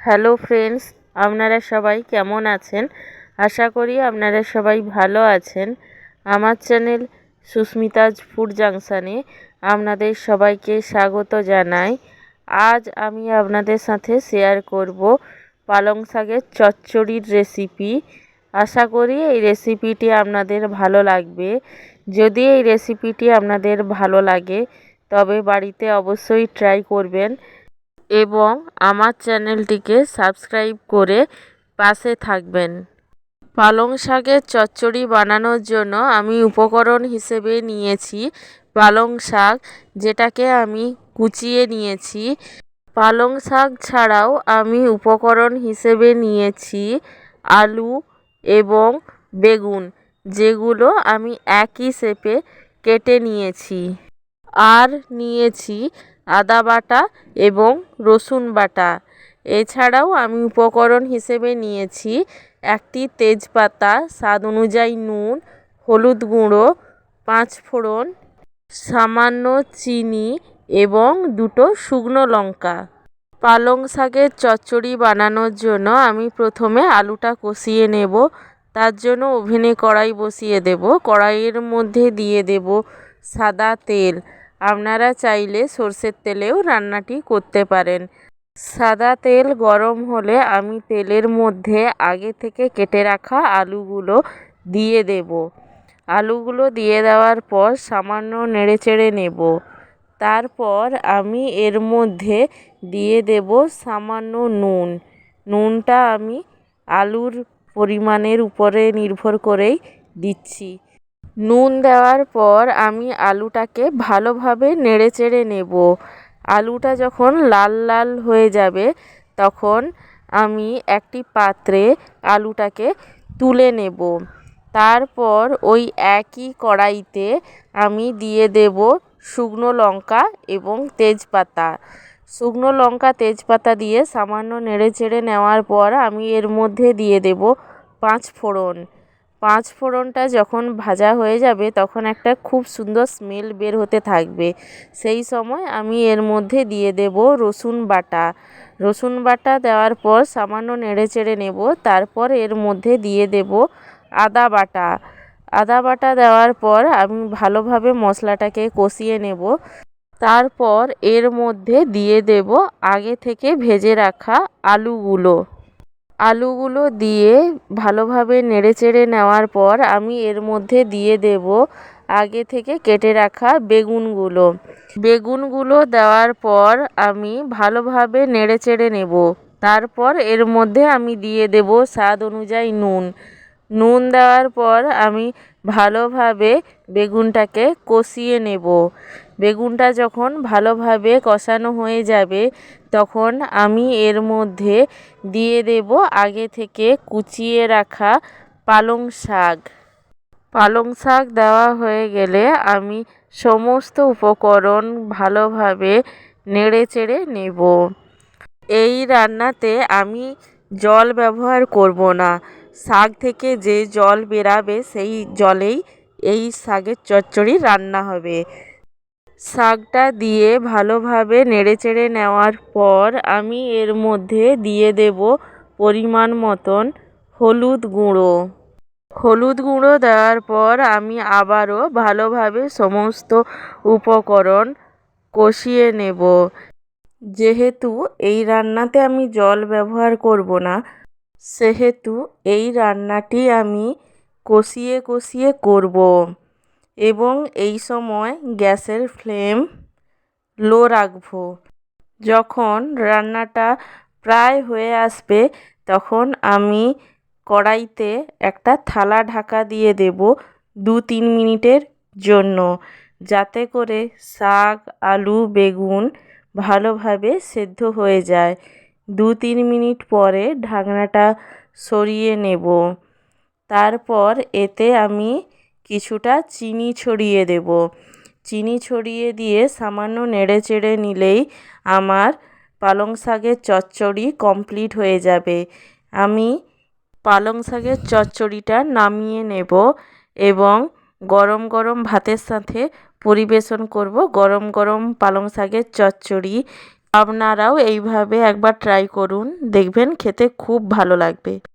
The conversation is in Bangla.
হ্যালো ফ্রেন্ডস, আপনারা সবাই কেমন আছেন? আশা করি আপনারা সবাই ভালো আছেন। আমার চ্যানেল সুস্মিতাজ ফুড জাংশনে আপনাদের সবাইকে স্বাগত জানাই। আজ আমি আপনাদের সাথে শেয়ার করব পালং শাকের চচ্চড়ির রেসিপি। আশা করি এই রেসিপিটি আপনাদের ভালো লাগবে। যদি এই রেসিপিটি আপনাদের ভালো লাগে তবে বাড়িতে অবশ্যই ট্রাই করবেন এবং আমার চ্যানেলটিকে সাবস্ক্রাইব করে পাশে থাকবেন। পালং শাকের চচ্চড়ি বানানোর জন্য আমি উপকরণ হিসেবে নিয়েছি পালং শাক, যেটাকে আমি কুচিয়ে নিয়েছি। পালং শাক ছাড়াও আমি উপকরণ হিসেবে নিয়েছি আলু এবং বেগুন, যেগুলো আমি একই শেপে কেটে নিয়েছি। আর নিয়েছি আদা বাটা এবং রসুন বাটা। এছাড়াও আমি উপকরণ হিসেবে নিয়েছি একটি তেজপাতা, স্বাদ অনুযায়ী নুন, হলুদ গুঁড়ো, 5 ফোড়ন, সামান্য চিনি এবং 2টো শুকনো লঙ্কা। পালং শাকের চচ্চড়ি বানানোর জন্য আমি প্রথমে আলুটা কষিয়ে নেব। তার জন্য ওভেনে কড়াই বসিয়ে দেব। কড়াইয়ের মধ্যে দিয়ে দেব সাদা তেল। আপনারা চাইলে সর্ষের তেলেও রান্নাটি করতে পারেন। সাদা তেল গরম হলে আমি তেলের মধ্যে আগে থেকে কেটে রাখা আলুগুলো দিয়ে দেব। আলুগুলো দিয়ে দেওয়ার পর সামান্য নেড়েচেড়ে নেব। তারপর আমি এর মধ্যে দিয়ে দেব সামান্য নুন। নুনটা আমি আলুর পরিমাণের উপরে নির্ভর করেই দিচ্ছি। নুন দেওয়ার পর আমি আলুটাকে ভালোভাবে নেড়েচেড়ে নেব। আলুটা যখন লাল লাল হয়ে যাবে তখন আমি একটি পাত্রে আলুটাকে তুলে নেব। তারপর ওই একই কড়াইতে আমি দিয়ে দেব শুকনো লঙ্কা এবং তেজপাতা। শুকনো লঙ্কা তেজপাতা দিয়ে সামান্য নেড়েচেড়ে নেওয়ার পর আমি এর মধ্যে দিয়ে দেব 5 ফোড়ন। 5 ফোড়নটা যখন ভাজা হয়ে যাবে তখন একটা খুব সুন্দর স্মেল বের হতে থাকবে। সেই সময় আমি এর মধ্যে দিয়ে দেব রসুন বাটা। রসুন বাটা দেওয়ার পর সামান্য নেড়েচেড়ে নেব। তারপর এর মধ্যে দিয়ে দেব আদা বাটা। আদা বাটা দেওয়ার পর আমি ভালোভাবে মশলাটাকে কষিয়ে নেব। তারপর এর মধ্যে দিয়ে দেব আগে থেকে ভেজে রাখা আলুগুলো। আলুগুলো দিয়ে ভালোভাবে নেড়েচেড়ে নেওয়ার পর আমি এর মধ্যে দিয়ে দেব আগে থেকে কেটে রাখা বেগুনগুলো। বেগুনগুলো দেওয়ার পর আমি ভালোভাবে নেড়েচেড়ে নেব। তারপর এর মধ্যে আমি দিয়ে দেব স্বাদ অনুযায়ী নুন। নুন দেওয়ার পর আমি ভালোভাবে বেগুনটাকে কষিয়ে নেব। বেগুনটা যখন ভালোভাবে কষানো হয়ে যাবে তখন আমি এর মধ্যে দিয়ে দেব আগে থেকে কুচিয়ে রাখা পালং শাক। পালং শাক দেওয়া হয়ে গেলে আমি সমস্ত উপকরণ ভালোভাবে নেড়েচেড়ে নেব। এই রান্নাতে আমি জল ব্যবহার করব না। শাক থেকে যে জল বেরাবে সেই জলেই এই শাকের চচ্চড়ি রান্না হবে। শাকটা দিয়ে ভালোভাবে নেড়েচেড়ে নেওয়ার পর আমি এর মধ্যে দিয়ে দেব পরিমাণ মতন হলুদ গুঁড়ো। হলুদ গুঁড়ো দেওয়ার পর আমি আবারও ভালোভাবে সমস্ত উপকরণ কষিয়ে নেব। যেহেতু এই রান্নাতে আমি জল ব্যবহার করব না, সেহেতু এই রান্নাটি আমি কষিয়ে কষিয়ে করব এবং এই সময় গ্যাসের ফ্লেম লো রাখব। যখন রান্নাটা প্রায় হয়ে আসবে তখন আমি কড়াইতে একটা থালা ঢাকা দিয়ে দেব 2-3 মিনিটের জন্য, যাতে করে শাক, আলু, বেগুন ভালোভাবে সেদ্ধ হয়ে যায়। 2-3 মিনিট পরে ঢাকনাটা সরিয়ে নেব। তারপর এতে আমি কিছুটা চিনি ছড়িয়ে দেব। চিনি ছড়িয়ে দিয়ে সামান্য নেড়েচেড়ে নিলেই আমার পালং শাকের চচ্চড়ি কমপ্লিট হয়ে যাবে। আমি পালং শাকের চচ্চড়িটা নামিয়ে নেব এবং গরম গরম ভাতের সাথে পরিবেশন করব গরম গরম পালং শাকের চচ্চড়ি। আপনারাও এইভাবে একবার ট্রাই করুন, দেখবেন খেতে খুব ভালো লাগবে।